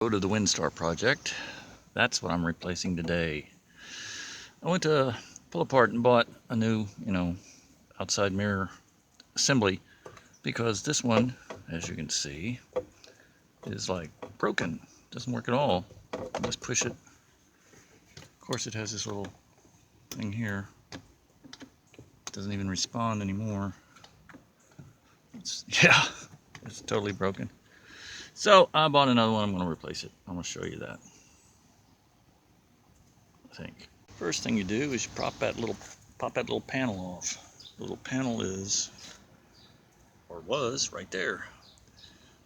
Go to the Windstar project. That's what I'm replacing today. I went to pull apart and bought a new, outside mirror assembly because this one, as you can see, is like broken. Doesn't work at all. Just push it. Of course, it has this little thing here. It doesn't even respond anymore. It's totally broken. So I bought another one. I'm going to replace it. I'm going to show you that. I think. First thing you do is you pop that little panel off. The little panel is, or was, right there.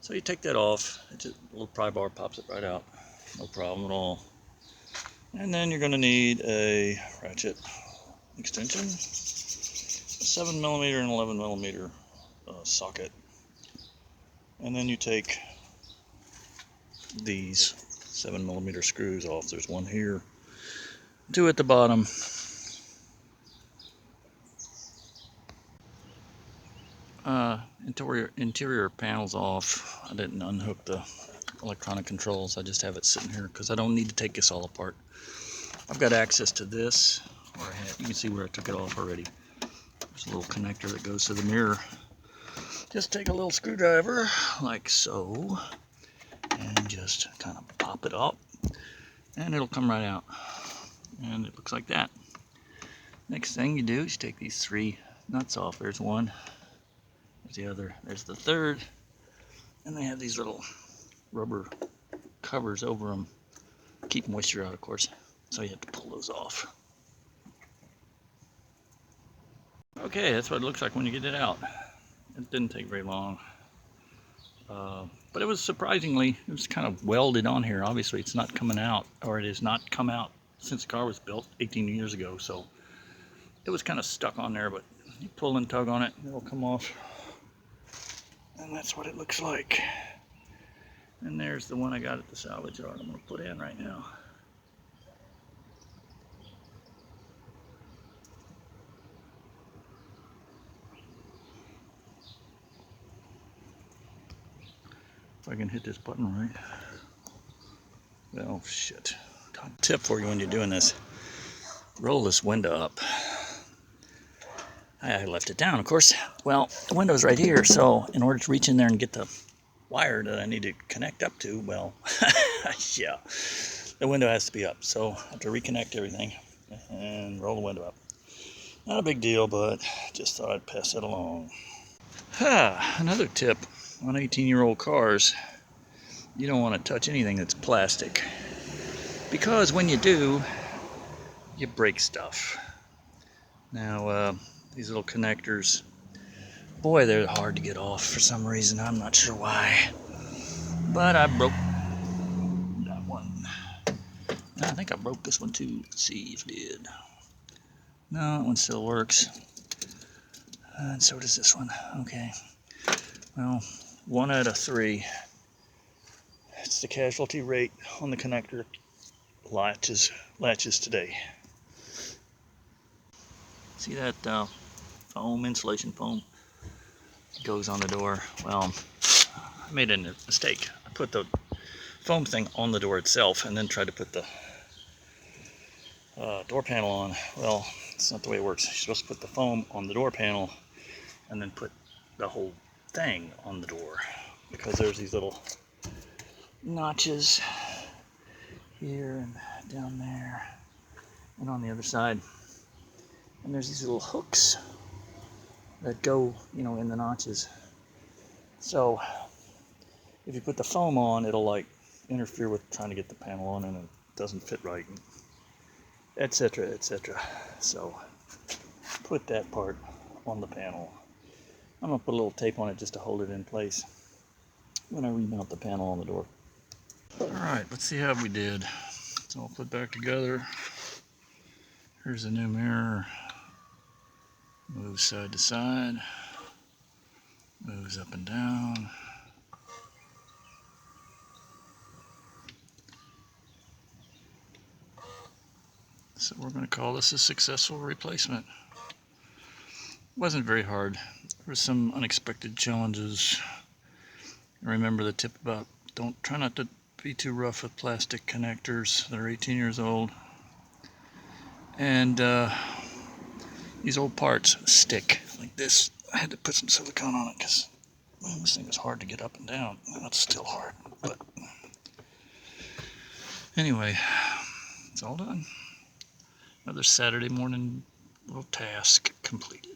So you take that off. It's a little pry bar pops it right out. No problem at all. And then you're going to need a ratchet extension, a 7mm and 11mm socket. And then you take these 7mm screws off. There's one here, two at the bottom. Interior panels off. I didn't unhook the electronic controls. I just have it sitting here because I don't need to take this all apart. I've got access to this. You can see where I took it off already. There's a little connector that goes to the mirror. Just take a little screwdriver like so and just kind of pop it up and it'll come right out. And it looks like that. Next thing you do is you take these three nuts off. There's one, there's the other, there's the third, and they have these little rubber covers over them. Keep moisture out, of course, so you have to pull those off. Okay, that's what it looks like when you get it out. It didn't take very long. But it was surprisingly, it was kind of welded on here. Obviously, it's not coming out, or it has not come out since the car was built 18 years ago. So it was kind of stuck on there, but you pull and tug on it, it'll come off. And that's what it looks like. And there's the one I got at the salvage yard I'm going to put in right now. If I can hit this button right. Well, shit. Tip for you when you're doing this. Roll this window up. I left it down, of course. Well, the window's right here, so in order to reach in there and get the wire that I need to connect up to, well, yeah, the window has to be up. So I have to reconnect everything and roll the window up. Not a big deal, but just thought I'd pass that along. Another tip on 18-year-old cars, you don't want to touch anything that's plastic, because when you do, you break stuff. Now, these little connectors, boy, they're hard to get off for some reason. I'm not sure why, but I broke that one. I think I broke this one too. Let's see if it did. No, that one still works. And so does this one. Okay. Well, 1 out of 3. It's the casualty rate on the connector latches today. See that foam, insulation foam, goes on the door. Well, I made a mistake. I put the foam thing on the door itself and then tried to put the door panel on. Well, it's not the way it works. You're supposed to put the foam on the door panel and then put the whole thing on the door, because there's these little notches here and down there and on the other side, and there's these little hooks that go, in the notches. So if you put the foam on, it'll like interfere with trying to get the panel on, and it doesn't fit right, etc., etc. So put that part on the panel. I'm going to put a little tape on it just to hold it in place when I remount the panel on the door. Alright, let's see how we did. So I'll put back together. Here's the new mirror. Moves side to side. Moves up and down. So we're going to call this a successful replacement. It wasn't very hard. There were some unexpected challenges. Remember the tip about try not to be too rough with plastic connectors that are 18 years old. And these old parts stick like this. I had to put some silicone on it because this thing was hard to get up and down. Well, it's still hard, but anyway, it's all done. Another Saturday morning little task completed.